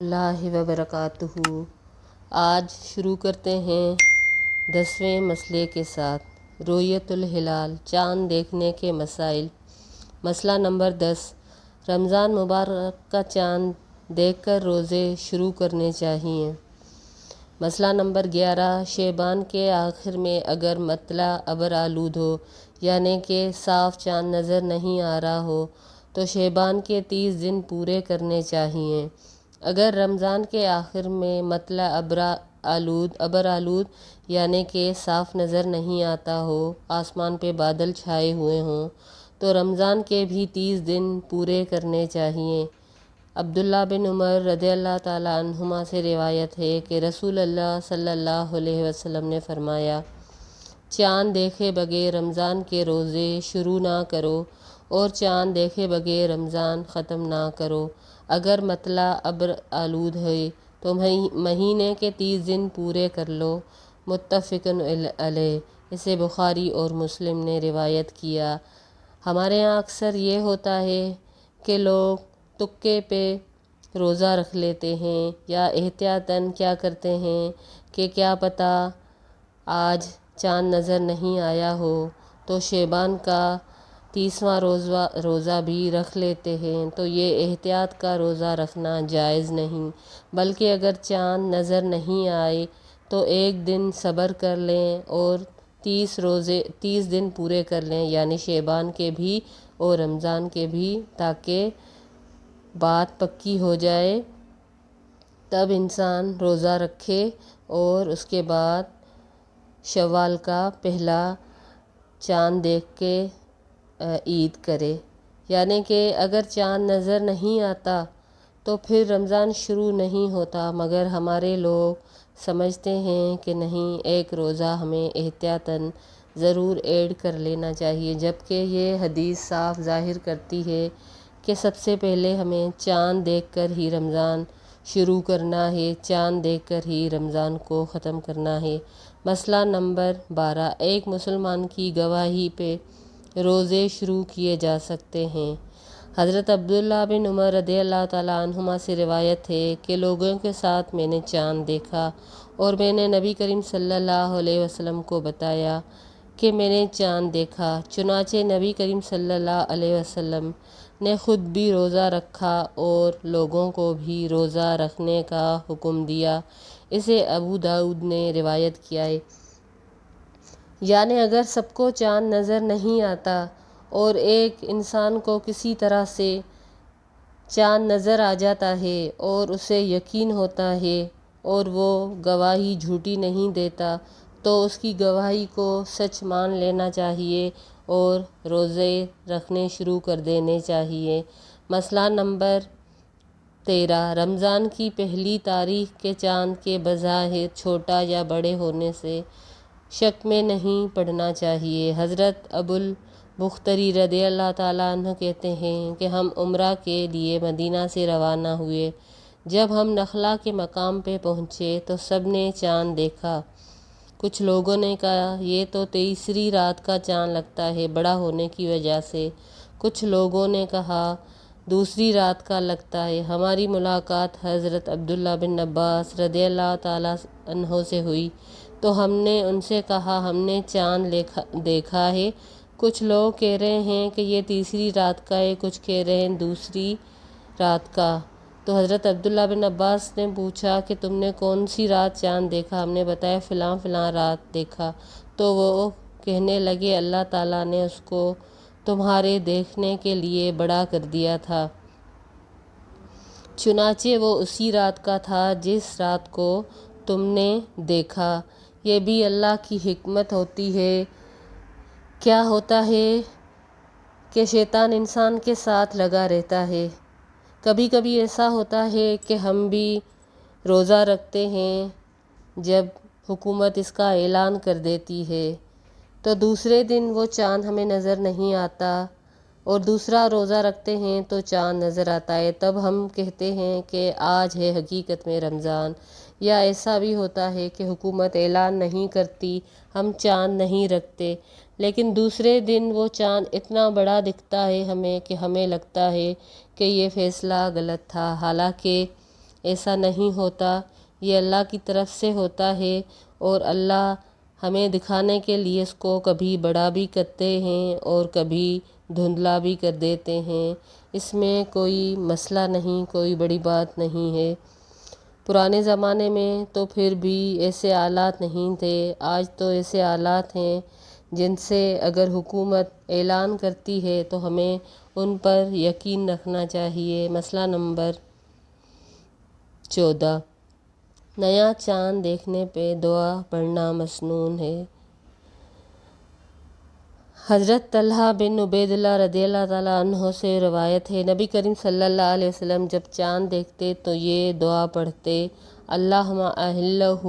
اللہ وبرکاتہ۔ آج شروع کرتے ہیں 10ویں مسئلے کے ساتھ رؤیت الہلال، چاند دیکھنے کے مسائل۔ مسئلہ نمبر 10، رمضان مبارک کا چاند دیکھ کر روزے شروع کرنے چاہئیں۔ مسئلہ نمبر 11، شعبان کے آخر میں اگر مطلع ابر آلود ہو یعنی کہ صاف چاند نظر نہیں آ رہا ہو تو شعبان کے 30 دن پورے کرنے چاہئیں۔ اگر رمضان کے آخر میں مطلع ابر آلود یعنی کہ صاف نظر نہیں آتا ہو، آسمان پہ بادل چھائے ہوئے ہوں، تو رمضان کے بھی 30 دن پورے کرنے چاہئیں۔ عبداللہ بن عمر رضی اللہ تعالیٰ عنہما سے روایت ہے کہ رسول اللہ صلی اللہ علیہ وسلم نے فرمایا، چاند دیکھے بغیر رمضان کے روزے شروع نہ کرو اور چاند دیکھے بغیر رمضان ختم نہ کرو۔ اگر مطلع ابر آلود ہے تو مہینے کے 30 دن پورے کر لو۔ متفق علیہ۔ اسے بخاری اور مسلم نے روایت کیا۔ ہمارے یہاں اکثر یہ ہوتا ہے کہ لوگ تکے پہ روزہ رکھ لیتے ہیں یا احتیاطاً کیا کرتے ہیں کہ کیا پتہ آج چاند نظر نہیں آیا ہو تو شعبان کا 30واں روزہ بھی رکھ لیتے ہیں، تو یہ احتیاط کا روزہ رکھنا جائز نہیں، بلکہ اگر چاند نظر نہیں آئے تو ایک دن صبر کر لیں اور 30 دن پورے کر لیں، یعنی شعبان کے بھی اور رمضان کے بھی، تاکہ بات پکی ہو جائے، تب انسان روزہ رکھے اور اس کے بعد شوال کا پہلا چاند دیکھ کے عید کرے۔ یعنی کہ اگر چاند نظر نہیں آتا تو پھر رمضان شروع نہیں ہوتا، مگر ہمارے لوگ سمجھتے ہیں کہ نہیں، ایک روزہ ہمیں احتیاطاً ضرور ایڈ کر لینا چاہیے، جبکہ یہ حدیث صاف ظاہر کرتی ہے کہ سب سے پہلے ہمیں چاند دیکھ کر ہی رمضان شروع کرنا ہے، چاند دیکھ کر ہی رمضان کو ختم کرنا ہے۔ مسئلہ نمبر 12، ایک مسلمان کی گواہی پہ روزے شروع کیے جا سکتے ہیں۔ حضرت عبداللہ بن عمر رضی اللہ تعالیٰ عنہما سے روایت ہے کہ لوگوں کے ساتھ میں نے چاند دیکھا اور میں نے نبی کریم صلی اللہ علیہ وسلم کو بتایا کہ میں نے چاند دیکھا، چنانچہ نبی کریم صلی اللہ علیہ وسلم نے خود بھی روزہ رکھا اور لوگوں کو بھی روزہ رکھنے کا حکم دیا۔ اسے ابو داؤد نے روایت کیا ہے۔ یعنی اگر سب کو چاند نظر نہیں آتا اور ایک انسان کو کسی طرح سے چاند نظر آ جاتا ہے اور اسے یقین ہوتا ہے اور وہ گواہی جھوٹی نہیں دیتا، تو اس کی گواہی کو سچ مان لینا چاہیے اور روزے رکھنے شروع کر دینے چاہیے۔ مسئلہ نمبر 13، رمضان کی پہلی تاریخ کے چاند کے بظاہر چھوٹا یا بڑے ہونے سے شک میں نہیں پڑنا چاہیے۔ حضرت ابو البختری رضی اللہ تعالیٰ عنہ کہتے ہیں کہ ہم عمرہ کے لیے مدینہ سے روانہ ہوئے۔ جب ہم نخلا کے مقام پہ پہنچے تو سب نے چاند دیکھا۔ کچھ لوگوں نے کہا یہ تو تیسری رات کا چاند لگتا ہے بڑا ہونے کی وجہ سے، کچھ لوگوں نے کہا دوسری رات کا لگتا ہے۔ ہماری ملاقات حضرت عبداللہ بن عباس رضی اللہ تعالیٰ عنہ سے ہوئی تو ہم نے ان سے کہا ہم نے چاند دیکھا ہے، کچھ لوگ کہہ رہے ہیں کہ یہ تیسری رات کا ہے، کچھ کہہ رہے ہیں دوسری رات کا۔ تو حضرت عبداللہ بن عباس نے پوچھا کہ تم نے کون سی رات چاند دیکھا؟ ہم نے بتایا فلاں فلاں رات دیکھا۔ تو وہ کہنے لگے اللہ تعالیٰ نے اس کو تمہارے دیکھنے کے لیے بڑا کر دیا تھا، چنانچہ وہ اسی رات کا تھا جس رات کو تم نے دیکھا۔ یہ بھی اللہ کی حکمت ہوتی ہے۔ کیا ہوتا ہے کہ شیطان انسان کے ساتھ لگا رہتا ہے۔ کبھی کبھی ایسا ہوتا ہے کہ ہم بھی روزہ رکھتے ہیں، جب حکومت اس کا اعلان کر دیتی ہے تو دوسرے دن وہ چاند ہمیں نظر نہیں آتا، اور دوسرا روزہ رکھتے ہیں تو چاند نظر آتا ہے، تب ہم کہتے ہیں کہ آج ہے حقیقت میں رمضان۔ یا ایسا بھی ہوتا ہے کہ حکومت اعلان نہیں کرتی، ہم چاند نہیں رکھتے، لیکن دوسرے دن وہ چاند اتنا بڑا دکھتا ہے ہمیں کہ ہمیں لگتا ہے کہ یہ فیصلہ غلط تھا، حالانکہ ایسا نہیں ہوتا، یہ اللہ کی طرف سے ہوتا ہے اور اللہ ہمیں دکھانے کے لیے اس کو کبھی بڑا بھی کرتے ہیں اور کبھی دھندلا بھی کر دیتے ہیں۔ اس میں کوئی مسئلہ نہیں، کوئی بڑی بات نہیں ہے۔ پرانے زمانے میں تو پھر بھی ایسے آلات نہیں تھے، آج تو ایسے آلات ہیں جن سے اگر حکومت اعلان کرتی ہے تو ہمیں ان پر یقین رکھنا چاہیے۔ مسئلہ نمبر 14، نیا چاند دیکھنے پہ دعا پڑھنا مسنون ہے۔ حضرت طلحہ بن عبید اللہ رضی اللہ تعالیٰ عنہ سے روایت ہے، نبی کریم صلی اللہ علیہ وسلم جب چاند دیکھتے تو یہ دعا پڑھتے، اللہم احلہ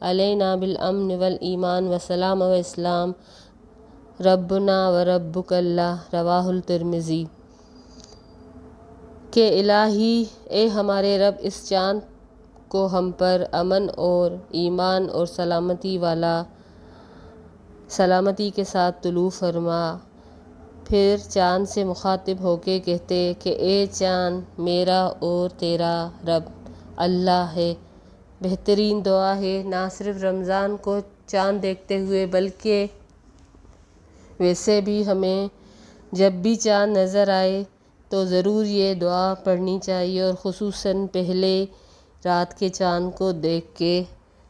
علینا بالامن والایمان والسلام والاسلام ربنا وربک اللہ، رواہ الترمذی، کہ الہی اے ہمارے رب اس چاند کو ہم پر امن اور ایمان اور سلامتی کے ساتھ طلوع فرما۔ پھر چاند سے مخاطب ہو کے کہتے کہ اے چاند میرا اور تیرا رب اللہ ہے۔ بہترین دعا ہے، نہ صرف رمضان کو چاند دیکھتے ہوئے بلکہ ویسے بھی ہمیں جب بھی چاند نظر آئے تو ضرور یہ دعا پڑھنی چاہیے، اور خصوصاً پہلے رات کے چاند کو دیکھ کے،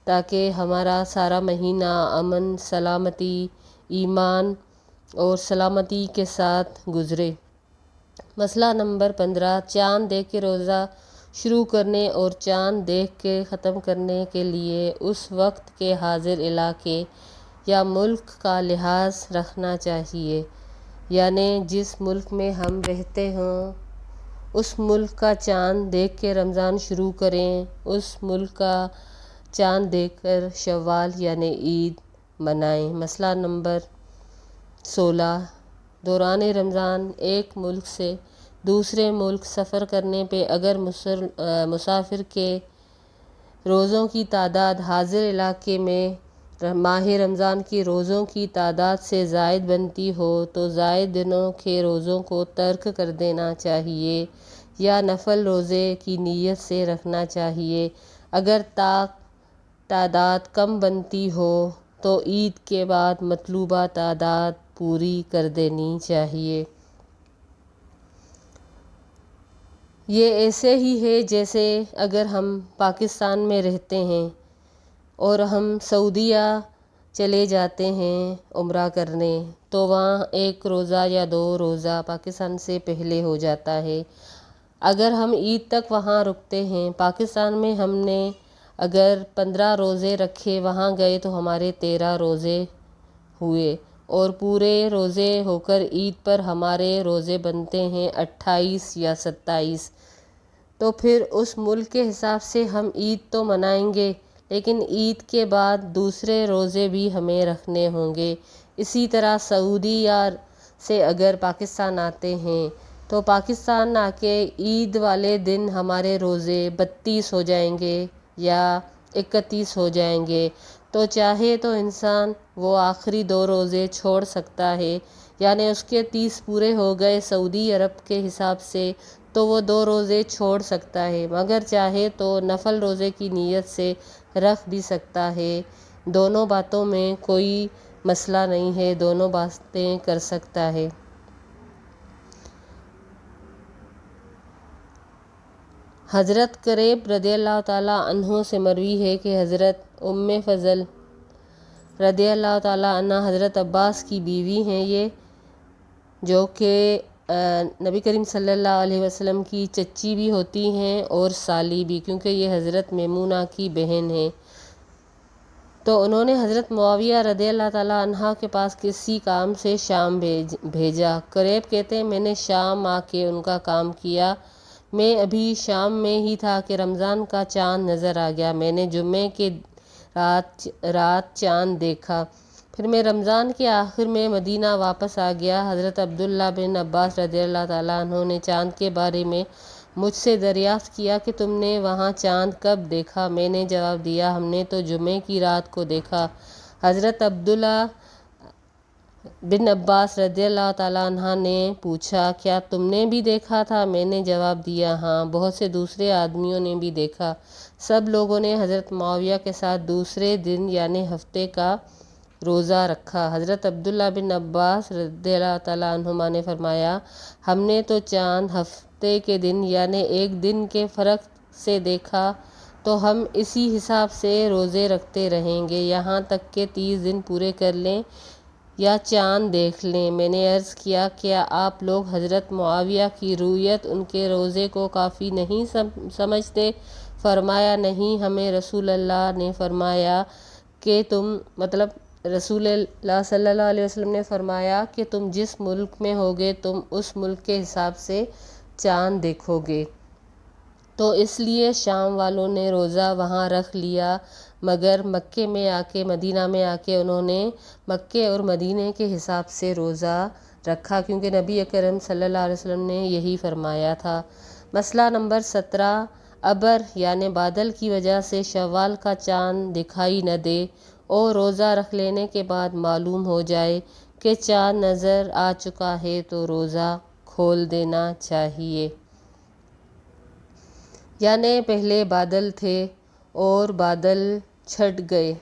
تاکہ ہمارا سارا مہینہ امن، سلامتی، ایمان اور سلامتی کے ساتھ گزرے۔ مسئلہ نمبر 15، چاند دیکھ کے روزہ شروع کرنے اور چاند دیکھ کے ختم کرنے کے لیے اس وقت کے حاضر علاقے یا ملک کا لحاظ رکھنا چاہیے، یعنی جس ملک میں ہم رہتے ہوں اس ملک کا چاند دیکھ کے رمضان شروع کریں، اس ملک کا چاند دیکھ کر شوال یعنی عید منائیں۔ مسئلہ نمبر 16، دوران رمضان ایک ملک سے دوسرے ملک سفر کرنے پہ اگر مسافر کے روزوں کی تعداد حاضر علاقے میں ماہ رمضان کی روزوں کی تعداد سے زائد بنتی ہو تو زائد دنوں کے روزوں کو ترک کر دینا چاہیے یا نفل روزے کی نیت سے رکھنا چاہیے۔ اگر تعداد کم بنتی ہو تو عید کے بعد مطلوبہ تعداد پوری کر دینی چاہیے۔ یہ ایسے ہی ہے جیسے اگر ہم پاکستان میں رہتے ہیں اور ہم سعودیہ چلے جاتے ہیں عمرہ کرنے تو وہاں ایک روزہ یا 2 روزہ پاکستان سے پہلے ہو جاتا ہے۔ اگر ہم عید تک وہاں رکتے ہیں، پاکستان میں ہم نے اگر 15 روزے رکھے، وہاں گئے تو ہمارے 13 روزے ہوئے، اور پورے روزے ہو کر عید پر ہمارے روزے بنتے ہیں 28 یا 27، تو پھر اس ملک کے حساب سے ہم عید تو منائیں گے، لیکن عید کے بعد دوسرے روزے بھی ہمیں رکھنے ہوں گے۔ اسی طرح سعودیہ سے اگر پاکستان آتے ہیں تو پاکستان آ کے عید والے دن ہمارے روزے 32 ہو جائیں گے یا 31 ہو جائیں گے، تو چاہے تو انسان وہ آخری 2 روزے چھوڑ سکتا ہے، یعنی اس کے 30 پورے ہو گئے سعودی عرب کے حساب سے تو وہ 2 روزے چھوڑ سکتا ہے، مگر چاہے تو نفل روزے کی نیت سے رکھ بھی سکتا ہے۔ دونوں باتوں میں کوئی مسئلہ نہیں ہے، دونوں باتیں کر سکتا ہے۔ حضرت قریب رضی اللہ تعالیٰ عنہ سے مروی ہے کہ حضرت ام فضل رضی اللہ تعالیٰ عنہ حضرت عباس کی بیوی ہیں، یہ جو کہ نبی کریم صلی اللہ علیہ وسلم کی چچی بھی ہوتی ہیں اور سالی بھی، کیونکہ یہ حضرت میمونہ کی بہن ہیں۔ تو انہوں نے حضرت معاویہ رضی اللہ تعالیٰ عنہ کے پاس کسی کام سے شام بھیجا۔ قریب کہتے ہیں میں نے شام آ کے ان کا کام کیا، میں ابھی شام میں ہی تھا کہ رمضان کا چاند نظر آ گیا، میں نے جمعے کے رات چاند دیکھا، پھر میں رمضان کے آخر میں مدینہ واپس آ گیا۔ حضرت عبداللہ بن عباس رضی اللہ تعالیٰ عنہ نے چاند کے بارے میں مجھ سے دریافت کیا کہ تم نے وہاں چاند کب دیکھا؟ میں نے جواب دیا ہم نے تو جمعے کی رات کو دیکھا۔ حضرت عبداللہ بن عباس رضی اللہ تعالیٰ عنہ نے پوچھا کیا تم نے بھی دیکھا تھا؟ میں نے جواب دیا ہاں، بہت سے دوسرے آدمیوں نے بھی دیکھا۔ سب لوگوں نے حضرت معاویہ کے ساتھ دوسرے دن یعنی ہفتے کا روزہ رکھا۔ حضرت عبداللہ بن عباس رضی اللہ تعالیٰ عنہما نے فرمایا ہم نے تو چاند ہفتے کے دن یعنی ایک دن کے فرق سے دیکھا تو ہم اسی حساب سے روزے رکھتے رہیں گے یہاں تک کہ 30 دن پورے کر لیں یا چاند دیکھ لیں۔ میں نے عرض کیا کیا آپ لوگ حضرت معاویہ کی رؤیت ان کے روزے کو کافی نہیں سمجھتے؟ فرمایا نہیں، ہمیں رسول اللہ نے فرمایا کہ رسول اللہ صلی اللہ علیہ وسلم نے فرمایا کہ تم جس ملک میں ہوگے تم اس ملک کے حساب سے چاند دیکھو گے، تو اس لیے شام والوں نے روزہ وہاں رکھ لیا، مگر مدینہ میں آ کے انہوں نے مکے اور مدینے کے حساب سے روزہ رکھا، کیونکہ نبی اکرم صلی اللہ علیہ وسلم نے یہی فرمایا تھا۔ مسئلہ نمبر 17، ابر یعنی بادل کی وجہ سے شوال کا چاند دکھائی نہ دے اور روزہ رکھ لینے کے بعد معلوم ہو جائے کہ چاند نظر آ چکا ہے تو روزہ کھول دینا چاہیے۔ یعنی پہلے بادل تھے اور بادل چھٹ گئے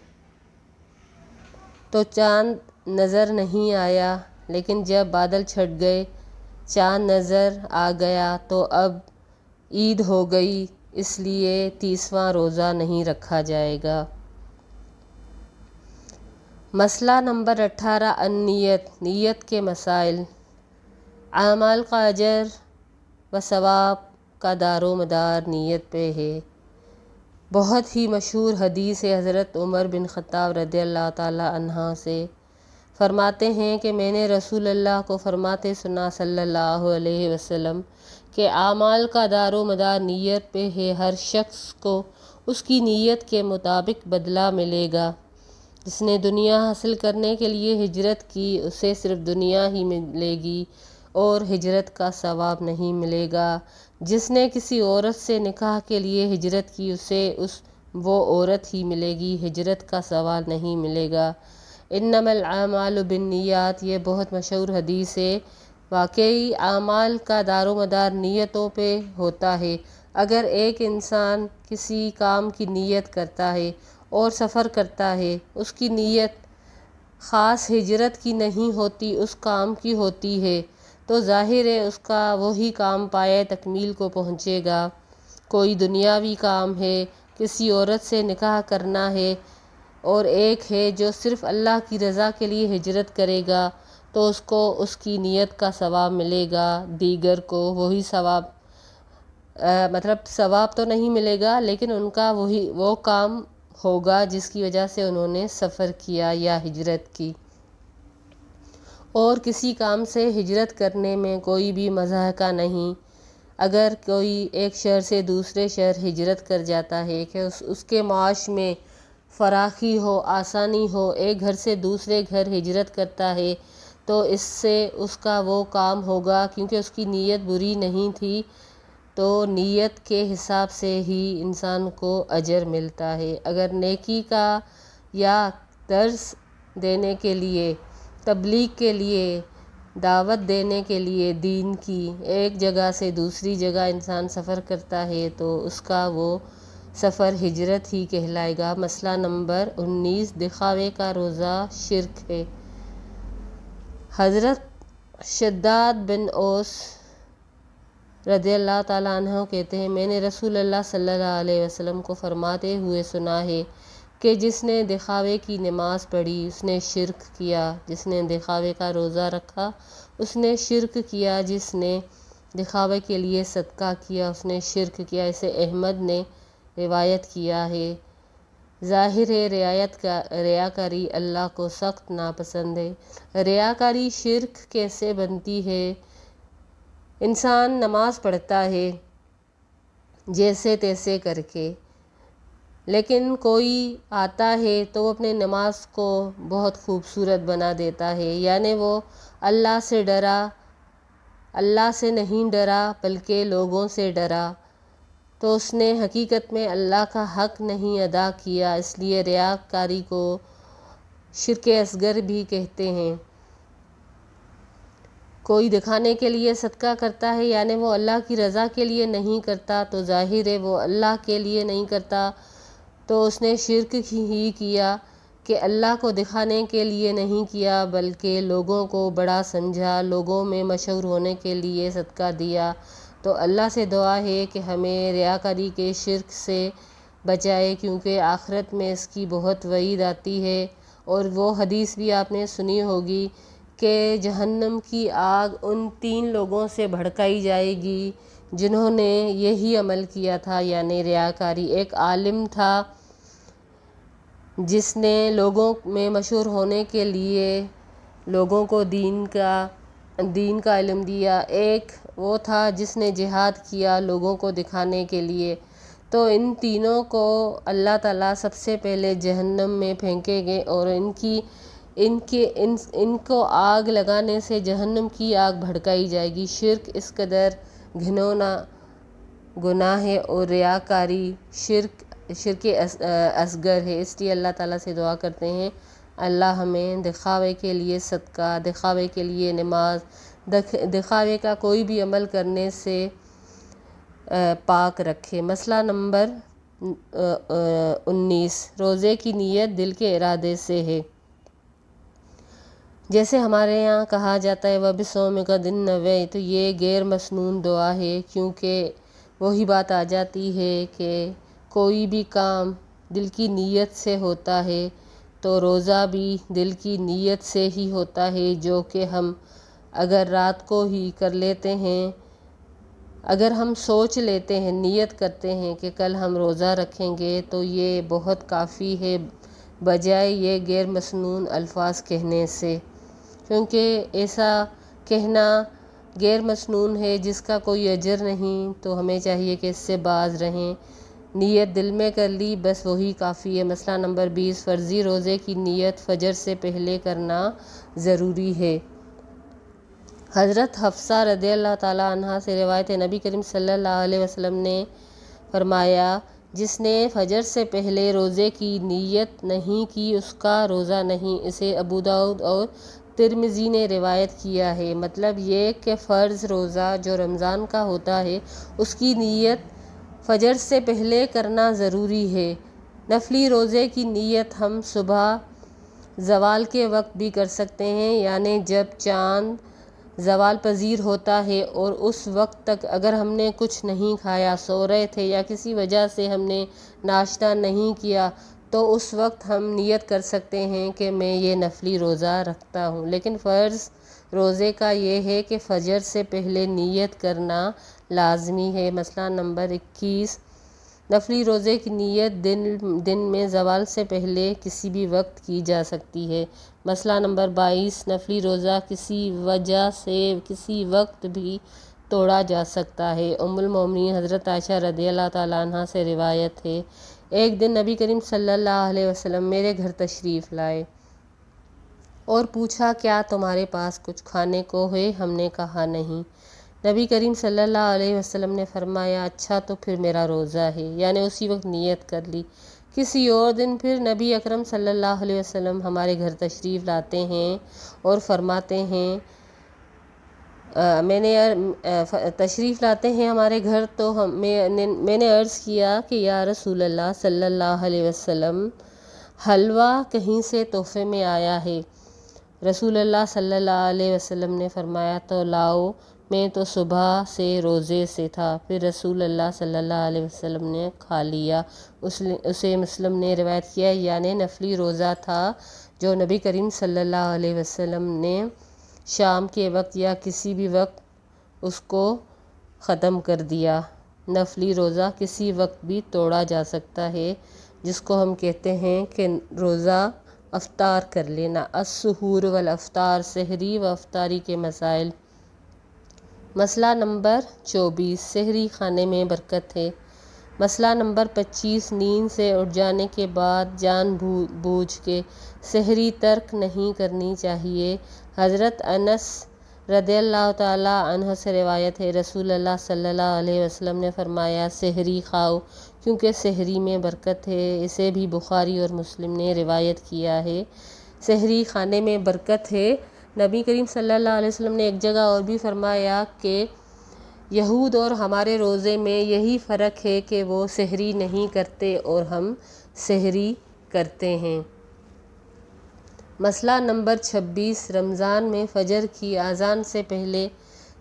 تو چاند نظر نہیں آیا، لیکن جب بادل چھٹ گئے چاند نظر آ گیا تو اب عید ہو گئی، اس لیے 30واں روزہ نہیں رکھا جائے گا۔ مسئلہ نمبر 18، النیت، نیت کے مسائل۔ اعمال کا اجر و ثواب کا دار و مدار نیت پہ ہے۔ بہت ہی مشہور حدیث ہے حضرت عمر بن خطاب رضی اللہ تعالیٰ عنہ سے، فرماتے ہیں کہ میں نے رسول اللہ کو فرماتے سنا صلی اللہ علیہ وسلم کہ اعمال کا دار و مدار نیت پہ ہے، ہر شخص کو اس کی نیت کے مطابق بدلہ ملے گا۔ جس نے دنیا حاصل کرنے کے لیے ہجرت کی اسے صرف دنیا ہی ملے گی اور ہجرت کا ثواب نہیں ملے گا۔ جس نے کسی عورت سے نکاح کے لیے ہجرت کی اسے وہ عورت ہی ملے گی، ہجرت کا ثواب نہیں ملے گا۔ انما الاعمال بالنیات، یہ بہت مشہور حدیث ہے۔ واقعی اعمال کا دار و مدار نیتوں پہ ہوتا ہے۔ اگر ایک انسان کسی کام کی نیت کرتا ہے اور سفر کرتا ہے، اس کی نیت خاص ہجرت کی نہیں ہوتی، اس کام کی ہوتی ہے، تو ظاہر ہے اس کا وہی کام پایہ تکمیل کو پہنچے گا۔ کوئی دنیاوی کام ہے، کسی عورت سے نکاح کرنا ہے، اور ایک ہے جو صرف اللہ کی رضا کے لیے ہجرت کرے گا تو اس کو اس کی نیت کا ثواب ملے گا، دیگر کو وہی ثواب ثواب تو نہیں ملے گا، لیکن ان کا وہ کام ہوگا جس کی وجہ سے انہوں نے سفر کیا یا ہجرت کی۔ اور کسی کام سے ہجرت کرنے میں کوئی بھی مضحکہ نہیں۔ اگر کوئی ایک شہر سے دوسرے شہر ہجرت کر جاتا ہے کہ اس کے معاش میں فراخی ہو، آسانی ہو، ایک گھر سے دوسرے گھر ہجرت کرتا ہے تو اس سے اس کا وہ کام ہوگا، کیونکہ اس کی نیت بری نہیں تھی، تو نیت کے حساب سے ہی انسان کو اجر ملتا ہے۔ اگر نیکی کا یا درس دینے کے لیے، تبلیغ کے لیے، دعوت دینے کے لیے دین کی ایک جگہ سے دوسری جگہ انسان سفر کرتا ہے تو اس کا وہ سفر ہجرت ہی کہلائے گا۔ مسئلہ نمبر 19، دکھاوے کا روزہ شرک ہے۔ حضرت شداد بن اوس رضی اللہ تعالیٰ عنہ کہتے ہیں میں نے رسول اللہ صلی اللہ علیہ وسلم کو فرماتے ہوئے سنا ہے کہ جس نے دکھاوے کی نماز پڑھی اس نے شرک کیا، جس نے دکھاوے کا روزہ رکھا اس نے شرک کیا، جس نے دکھاوے کے لیے صدقہ کیا اس نے شرک کیا۔ اسے احمد نے روایت کیا ہے۔ ظاہر ہے ریاکاری اللہ کو سخت ناپسند ہے۔ ریاکاری شرک کیسے بنتی ہے؟ انسان نماز پڑھتا ہے جیسے تیسے کر کے، لیکن کوئی آتا ہے تو وہ اپنے نماز کو بہت خوبصورت بنا دیتا ہے، یعنی وہ اللہ سے ڈرا، اللہ سے نہیں ڈرا بلکہ لوگوں سے ڈرا، تو اس نے حقیقت میں اللہ کا حق نہیں ادا کیا۔ اس لیے ریاکاری کو شرک اصغر بھی کہتے ہیں۔ کوئی دکھانے کے لیے صدقہ کرتا ہے یعنی وہ اللہ کی رضا کے لیے نہیں کرتا تو ظاہر ہے وہ اللہ کے لیے نہیں کرتا، تو اس نے شرک ہی کیا کہ اللہ کو دکھانے کے لیے نہیں کیا بلکہ لوگوں کو بڑا سمجھا، لوگوں میں مشہور ہونے کے لیے صدقہ دیا۔ تو اللہ سے دعا ہے کہ ہمیں ریاکاری کے شرک سے بچائے، کیونکہ آخرت میں اس کی بہت وعید آتی ہے۔ اور وہ حدیث بھی آپ نے سنی ہوگی کہ جہنم کی آگ ان 3 لوگوں سے بھڑکائی جائے گی جنہوں نے یہی عمل کیا تھا یعنی ریاکاری۔ ایک عالم تھا جس نے لوگوں میں مشہور ہونے کے لیے لوگوں کو دین کا علم دیا، ایک وہ تھا جس نے جہاد کیا لوگوں کو دکھانے کے لیے۔ تو ان تینوں کو اللہ تعالیٰ سب سے پہلے جہنم میں پھینکیں گے اور ان کو آگ لگانے سے جہنم کی آگ بھڑکائی جائے گی۔ شرک اس قدر گھناؤنا گناہ ہے اور ریاکاری شرک اصغر ہے، اس لیے اللہ تعالیٰ سے دعا کرتے ہیں اللہ ہمیں دکھاوے کے لیے صدقہ، دکھاوے کے لیے نماز، دکھاوے کا کوئی بھی عمل کرنے سے پاک رکھے۔ مسئلہ نمبر 19، روزے کی نیت دل کے ارادے سے ہے۔ جیسے ہمارے یہاں کہا جاتا ہے وَبِصَوْمِكَ غَدٍ نَوَيْتُ، تو یہ غیر مسنون دعا ہے، کیونکہ وہی بات آ جاتی ہے کہ کوئی بھی کام دل کی نیت سے ہوتا ہے تو روزہ بھی دل کی نیت سے ہی ہوتا ہے، جو کہ ہم اگر رات کو ہی کر لیتے ہیں، اگر ہم سوچ لیتے ہیں، نیت کرتے ہیں کہ کل ہم روزہ رکھیں گے تو یہ بہت کافی ہے بجائے یہ غیر مسنون الفاظ کہنے سے، کیونکہ ایسا کہنا غیر مسنون ہے جس کا کوئی اجر نہیں، تو ہمیں چاہیے کہ اس سے باز رہیں۔ نیت دل میں کر لی بس وہی کافی ہے۔ مسئلہ نمبر 20، فرضی روزے کی نیت فجر سے پہلے کرنا ضروری ہے۔ حضرت حفصہ رضی اللہ تعالیٰ عنہا سے روایت ہے، نبی کریم صلی اللہ علیہ وسلم نے فرمایا جس نے فجر سے پہلے روزے کی نیت نہیں کی اس کا روزہ نہیں۔ اسے ابو داؤد اور ترمذی نے روایت کیا ہے۔ مطلب یہ کہ فرض روزہ جو رمضان کا ہوتا ہے اس کی نیت فجر سے پہلے کرنا ضروری ہے۔ نفلی روزے کی نیت ہم صبح زوال کے وقت بھی کر سکتے ہیں، یعنی جب چاند زوال پذیر ہوتا ہے اور اس وقت تک اگر ہم نے کچھ نہیں کھایا، سو رہے تھے یا کسی وجہ سے ہم نے ناشتہ نہیں کیا، تو اس وقت ہم نیت کر سکتے ہیں کہ میں یہ نفلی روزہ رکھتا ہوں۔ لیکن فرض روزے کا یہ ہے کہ فجر سے پہلے نیت کرنا لازمی ہے۔ مسئلہ نمبر 21، نفلی روزے کی نیت دن میں زوال سے پہلے کسی بھی وقت کی جا سکتی ہے۔ مسئلہ نمبر 22، نفلی روزہ کسی وجہ سے کسی وقت بھی توڑا جا سکتا ہے۔ ام المومنین حضرت عائشہ رضی اللہ تعالیٰ عنہا سے روایت ہے، ایک دن نبی کریم صلی اللہ علیہ وسلم میرے گھر تشریف لائے اور پوچھا کیا تمہارے پاس کچھ کھانے کو ہے؟ ہم نے کہا نہیں۔ نبی کریم صلی اللہ علیہ وسلم نے فرمایا اچھا تو پھر میرا روزہ ہے، یعنی اسی وقت نیت کر لی۔ کسی اور دن پھر نبی اکرم صلی اللہ علیہ وسلم ہمارے گھر تشریف لاتے ہیں اور فرماتے ہیں تشریف لاتے ہیں ہمارے گھر تو میں نے عرض کیا کہ یا رسول اللہ صلی اللہ علیہ وسلم حلوہ کہیں سے تحفے میں آیا ہے۔ رسول اللہ صلی اللہ علیہ وسلم نے فرمایا تو لاؤ، میں تو صبح سے روزے سے تھا۔ پھر رسول اللہ صلی اللہ علیہ وسلم نے کھا لیا۔ اسے مسلم نے روایت کیا، یعنی نفلی روزہ تھا جو نبی کریم صلی اللہ علیہ وسلم نے شام کے وقت یا کسی بھی وقت اس کو ختم کر دیا۔ نفلی روزہ کسی وقت بھی توڑا جا سکتا ہے، جس کو ہم کہتے ہیں کہ روزہ افطار کر لینا۔ السحور والافطار، سحری و افطاری کے مسائل۔ مسئلہ نمبر 24، سحری کھانے میں برکت ہے۔ مسئلہ نمبر 25، نیند سے اٹھ جانے کے بعد جان بوجھ کے سحری ترک نہیں کرنی چاہیے۔ حضرت انس رضی اللہ تعالیٰ عنہ سے روایت ہے، رسول اللہ صلی اللہ علیہ وسلم نے فرمایا سحری کھاؤ کیونکہ سحری میں برکت ہے۔ اسے بھی بخاری اور مسلم نے روایت کیا ہے۔ سحری کھانے میں برکت ہے نبی کریم صلی اللہ علیہ وسلم نے ایک جگہ اور بھی فرمایا کہ یہود اور ہمارے روزے میں یہی فرق ہے کہ وہ سحری نہیں کرتے اور ہم سحری کرتے ہیں۔ مسئلہ نمبر 26، رمضان میں فجر کی اذان سے پہلے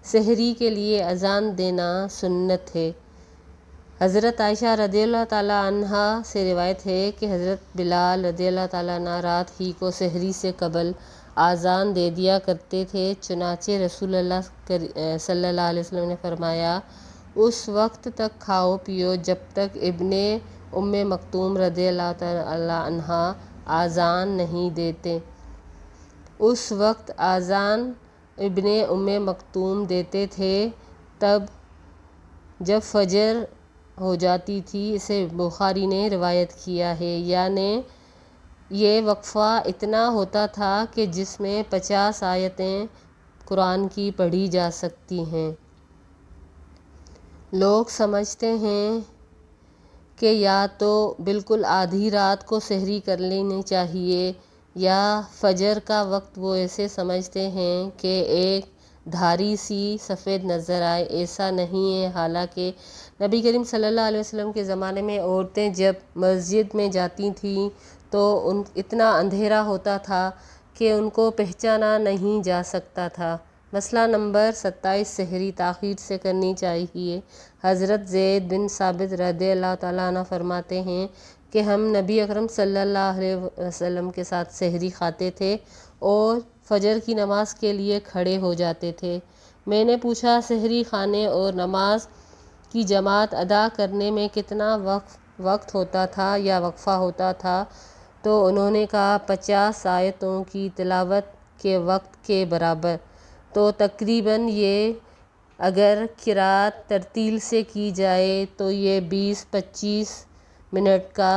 سحری کے لیے اذان دینا سنت ہے۔ حضرت عائشہ رضی اللہ تعالیٰ عنہا سے روایت ہے کہ حضرت بلال رضی اللہ تعالیٰ عنہ رات ہی کو سحری سے قبل اذان دے دیا کرتے تھے، چنانچہ رسول اللہ صلی اللہ علیہ وسلم نے فرمایا، اس وقت تک کھاؤ پیو جب تک ابن ام مکتوم رضی اللہ تعالیٰ عنہ اذان نہیں دیتے۔ اس وقت اذان ابن ام مکتوم دیتے تھے تب جب فجر ہو جاتی تھی۔ اسے بخاری نے روایت کیا ہے، یعنی یہ وقفہ اتنا ہوتا تھا کہ جس میں 50 آیتیں قرآن کی پڑھی جا سکتی ہیں۔ لوگ سمجھتے ہیں کہ یا تو بالکل آدھی رات کو سحری کر لینی چاہیے یا فجر کا وقت وہ ایسے سمجھتے ہیں کہ ایک دھاری سی سفید نظر آئے، ایسا نہیں ہے۔ حالانکہ نبی کریم صلی اللہ علیہ وسلم کے زمانے میں عورتیں جب مسجد میں جاتی تھیں تو اتنا اندھیرا ہوتا تھا کہ ان کو پہچانا نہیں جا سکتا تھا۔ مسئلہ نمبر 27، سحری تاخیر سے کرنی چاہیے۔ حضرت زید بن ثابت رضی اللہ تعالیٰ عنہ فرماتے ہیں کہ ہم نبی اکرم صلی اللہ علیہ وسلم کے ساتھ سحری کھاتے تھے اور فجر کی نماز کے لیے کھڑے ہو جاتے تھے۔ میں نے پوچھا، سحری کھانے اور نماز کی جماعت ادا کرنے میں کتنا وقت ہوتا تھا یا وقفہ ہوتا تھا؟ تو انہوں نے کہا 50 آیتوں کی تلاوت کے وقت کے برابر۔ تو تقریباً یہ اگر قرأت ترتیل سے کی جائے تو یہ 20-25 منٹ کا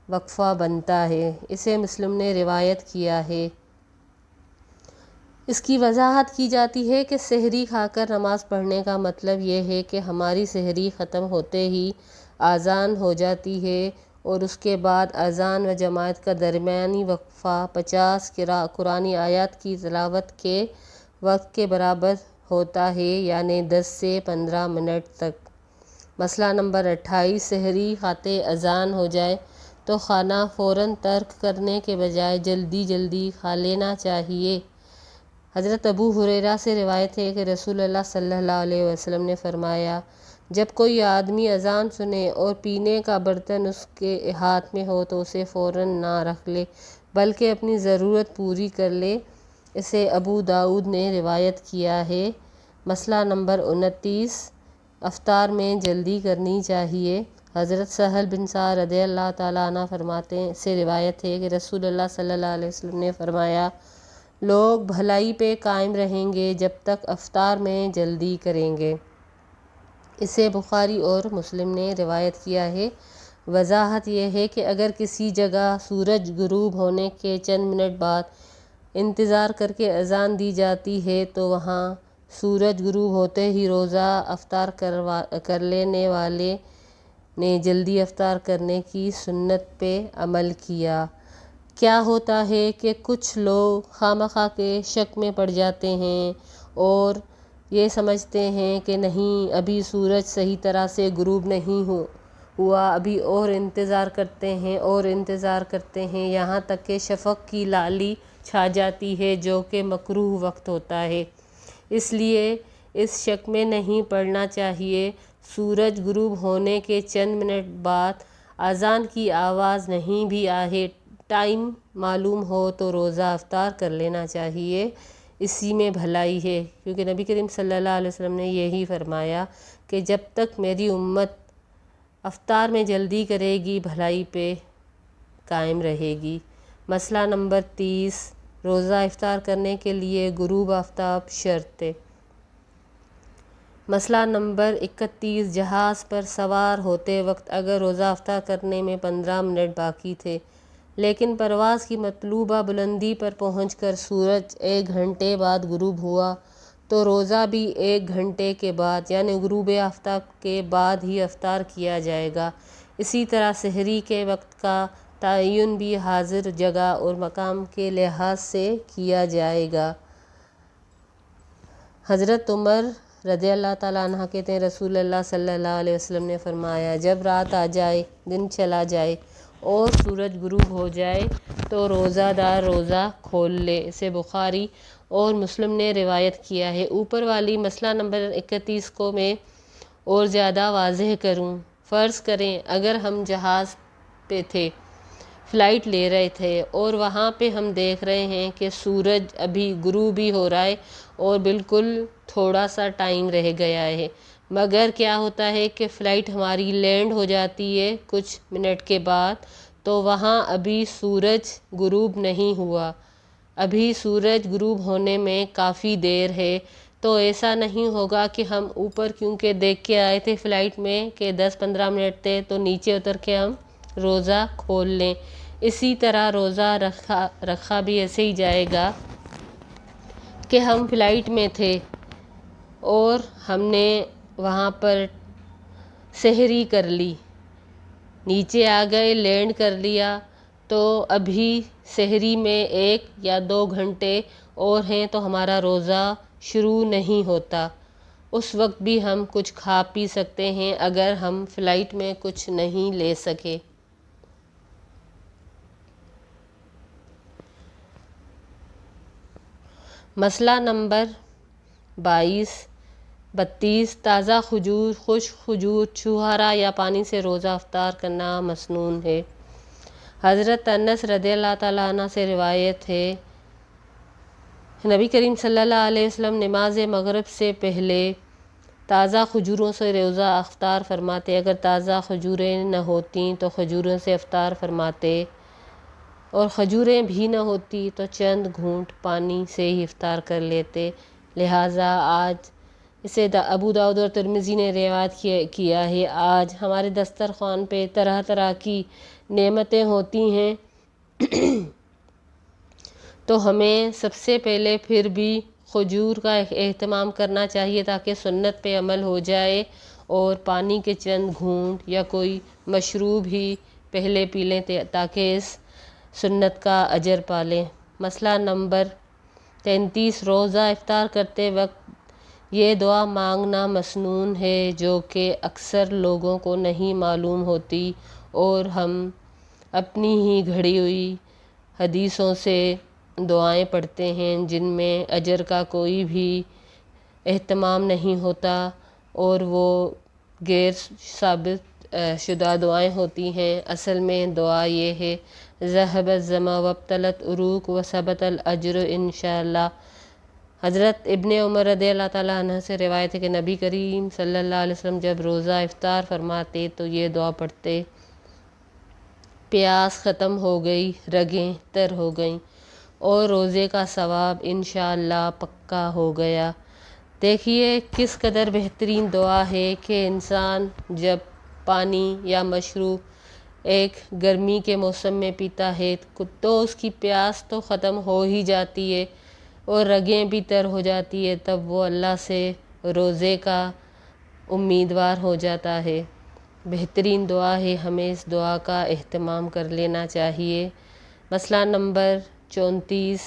وقفہ بنتا ہے۔ اسے مسلم نے روایت کیا ہے۔ اس کی وضاحت کی جاتی ہے کہ سحری کھا کر نماز پڑھنے کا مطلب یہ ہے کہ ہماری سحری ختم ہوتے ہی اذان ہو جاتی ہے اور اس کے بعد اذان و جماعت کا درمیانی وقفہ 50 قرآنی آیات کی تلاوت کے وقت کے برابر ہوتا ہے، یعنی 10 سے 15 منٹ تک۔ مسئلہ نمبر 28، سحری کھاتے اذان ہو جائے تو کھانا فوراً ترک کرنے کے بجائے جلدی کھا لینا چاہیے۔ حضرت ابو ہریرہ سے روایت ہے کہ رسول اللہ صلی اللہ علیہ وسلم نے فرمایا، جب کوئی آدمی اذان سنے اور پینے کا برتن اس کے ہاتھ میں ہو تو اسے فوراً نہ رکھ لے بلکہ اپنی ضرورت پوری کر لے۔ اسے ابو داؤد نے روایت کیا ہے۔ مسئلہ نمبر 29، افطار میں جلدی کرنی چاہیے۔ حضرت سہل بن سعد رضی اللہ تعالیٰ عنہ فرماتے سے روایت ہے کہ رسول اللہ صلی اللہ علیہ وسلم نے فرمایا، لوگ بھلائی پہ قائم رہیں گے جب تک افطار میں جلدی کریں گے۔ اسے بخاری اور مسلم نے روایت کیا ہے۔ وضاحت یہ ہے کہ اگر کسی جگہ سورج غروب ہونے کے چند منٹ بعد انتظار کر کے اذان دی جاتی ہے تو وہاں سورج غروب ہوتے ہی روزہ افطار کر لینے والے نے جلدی افطار کرنے کی سنت پہ عمل کیا۔ کیا ہوتا ہے کہ کچھ لوگ خواہ کے شک میں پڑ جاتے ہیں اور یہ سمجھتے ہیں کہ نہیں، ابھی سورج صحیح طرح سے غروب نہیں ہوا، ابھی اور انتظار کرتے ہیں یہاں تک کہ شفق کی لالی چھا جاتی ہے جو کہ مکروہ وقت ہوتا ہے۔ اس لیے اس شک میں نہیں پڑنا چاہیے۔ سورج غروب ہونے کے چند منٹ بعد اذان کی آواز نہیں بھی آئے، ٹائم معلوم ہو تو روزہ افطار کر لینا چاہیے، اسی میں بھلائی ہے، کیونکہ نبی کریم صلی اللہ علیہ وسلم نے یہی فرمایا کہ جب تک میری امت افطار میں جلدی کرے گی بھلائی پہ قائم رہے گی۔ مسئلہ نمبر 30، روزہ افطار کرنے کے لیے غروب آفتاب شرط ہے۔ مسئلہ نمبر 31، جہاز پر سوار ہوتے وقت اگر روزہ افطار کرنے میں 15 منٹ باقی تھے لیکن پرواز کی مطلوبہ بلندی پر پہنچ کر سورج 1 گھنٹے بعد غروب ہوا تو روزہ بھی 1 گھنٹے کے بعد یعنی غروب آفتاب کے بعد ہی افطار کیا جائے گا۔ اسی طرح سحری کے وقت کا تعین بھی حاضر جگہ اور مقام کے لحاظ سے کیا جائے گا۔ حضرت عمر رضی اللہ تعالیٰ عنہ کہتے ہیں رسول اللہ صلی اللہ علیہ وسلم نے فرمایا جب رات آ جائے دن چلا جائے اور سورج غروب ہو جائے تو روزہ دار روزہ کھول لے۔ اسے بخاری اور مسلم نے روایت کیا ہے۔ اوپر والی مسئلہ نمبر 31 کو میں اور زیادہ واضح کروں۔ فرض کریں اگر ہم جہاز پہ تھے، فلائٹ لے رہے تھے اور وہاں پہ ہم دیکھ رہے ہیں کہ سورج ابھی غروب ہی ہو رہا ہے اور بالکل تھوڑا سا ٹائم رہ گیا ہے، مگر کیا ہوتا ہے کہ فلائٹ ہماری لینڈ ہو جاتی ہے کچھ منٹ کے بعد، تو وہاں ابھی سورج غروب نہیں ہوا، ابھی سورج غروب ہونے میں کافی دیر ہے، تو ایسا نہیں ہوگا کہ ہم اوپر کیونکہ دیکھ کے آئے تھے فلائٹ میں کہ 10-15 منٹ تھے تو نیچے اتر کے ہم روزہ کھول لیں۔ اسی طرح روزہ رکھا بھی ایسے ہی جائے گا کہ ہم فلائٹ میں تھے اور ہم نے وہاں پر سحری کر لی، نیچے آ گئے، لینڈ کر لیا، تو ابھی سحری میں 1 یا 2 گھنٹے اور ہیں تو ہمارا روزہ شروع نہیں ہوتا۔ اس وقت بھی ہم کچھ کھا پی سکتے ہیں اگر ہم فلائٹ میں کچھ نہیں لے سکے۔ مسئلہ نمبر 32 تازہ کھجور، خشک کھجور، چھوہارا یا پانی سے روزہ افطار کرنا مسنون ہے۔ حضرت انس رضی اللہ تعالیٰ عنہ سے روایت ہے نبی کریم صلی اللہ علیہ وسلم نماز مغرب سے پہلے تازہ کھجوروں سے روزہ افطار فرماتے، اگر تازہ کھجوریں نہ ہوتیں تو کھجوروں سے افطار فرماتے، اور کھجوریں بھی نہ ہوتی تو چند گھونٹ پانی سے ہی افطار کر لیتے۔ لہٰذا آج اسے ابو داؤد اور ترمذی نے روایت کیا ہے، آج ہمارے دسترخوان پہ طرح طرح کی نعمتیں ہوتی ہیں تو ہمیں سب سے پہلے پھر بھی کھجور کا اہتمام کرنا چاہیے تاکہ سنت پہ عمل ہو جائے، اور پانی کے چند گھونٹ یا کوئی مشروب ہی پہلے پی لیں تاکہ اس سنت کا اجر پالیں۔ مسئلہ نمبر 33 روزہ افطار کرتے وقت یہ دعا مانگنا مسنون ہے جو کہ اکثر لوگوں کو نہیں معلوم ہوتی، اور ہم اپنی ہی گھڑی ہوئی حدیثوں سے دعائیں پڑھتے ہیں جن میں اجر کا کوئی بھی اہتمام نہیں ہوتا اور وہ غیر ثابت شدہ دعائیں ہوتی ہیں۔ اصل میں دعا یہ ہے ذہب الظما وابطلت عروق وثبت الاجر انشاءاللہ۔ حضرت ابن عمر رضی اللہ تعالیٰ عنہ سے روایت ہے کہ نبی کریم صلی اللہ علیہ وسلم جب روزہ افطار فرماتے تو یہ دعا پڑھتے، پیاس ختم ہو گئی، رگیں تر ہو گئیں اور روزے کا ثواب انشاءاللہ پکا ہو گیا۔ دیکھیے کس قدر بہترین دعا ہے کہ انسان جب پانی یا مشروب ایک گرمی کے موسم میں پیتا ہے تو اس کی پیاس تو ختم ہو ہی جاتی ہے اور رگیں بھی تر ہو جاتی ہے، تب وہ اللہ سے روزے کا امیدوار ہو جاتا ہے۔ بہترین دعا ہے، ہمیں اس دعا کا اہتمام کر لینا چاہیے۔ مسئلہ نمبر 34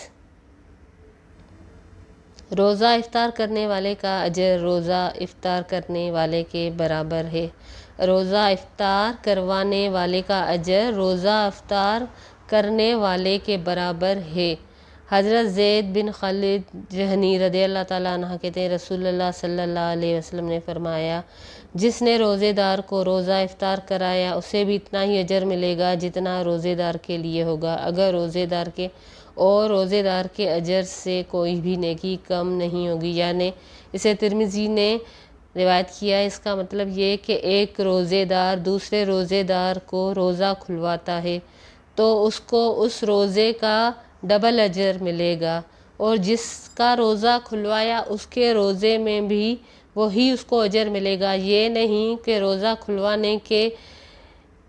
روزہ افطار کرنے والے کا اجر روزہ افطار کرنے والے کے برابر ہے۔ روزہ افطار کروانے والے کا اجر روزہ افطار کرنے والے کے برابر ہے۔ حضرت زید بن خالد جہنی رضی اللہ تعالیٰ عنہ کہتے ہیں رسول اللہ صلی اللہ علیہ وسلم نے فرمایا جس نے روزے دار کو روزہ افطار کرایا اسے بھی اتنا ہی اجر ملے گا جتنا روزے دار کے لیے ہوگا، اگر روزے دار کے اجر سے کوئی بھی نیکی کم نہیں ہوگی، یعنی اسے ترمذی نے روایت کیا ہے۔ اس کا مطلب یہ کہ ایک روزے دار دوسرے روزے دار کو روزہ کھلواتا ہے تو اس کو اس روزے کا ڈبل اجر ملے گا، اور جس کا روزہ کھلوایا اس کے روزے میں بھی وہی اس کو اجر ملے گا۔ یہ نہیں کہ روزہ کھلوانے کے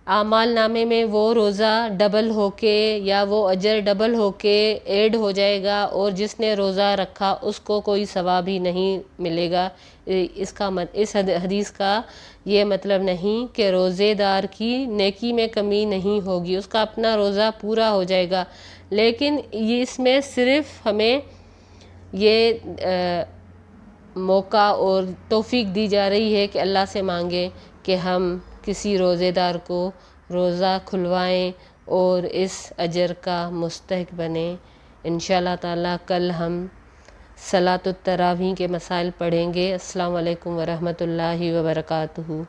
اعمال نامے میں وہ روزہ ڈبل ہو کے یا وہ اجر ڈبل ہو کے ایڈ ہو جائے گا اور جس نے روزہ رکھا اس کو کوئی ثواب ہی نہیں ملے گا۔ اس حدیث کا یہ مطلب نہیں کہ روزے دار کی نیکی میں کمی نہیں ہوگی، اس کا اپنا روزہ پورا ہو جائے گا، لیکن اس میں صرف ہمیں یہ موقع اور توفیق دی جا رہی ہے کہ اللہ سے مانگیں کہ ہم کسی روزے دار کو روزہ کھلوائیں اور اس اجر کا مستحق بنیں۔ انشاءاللہ تعالیٰ کل ہم صلاۃ التراویح کے مسائل پڑھیں گے۔ السلام علیکم ورحمۃ اللہ وبرکاتہ۔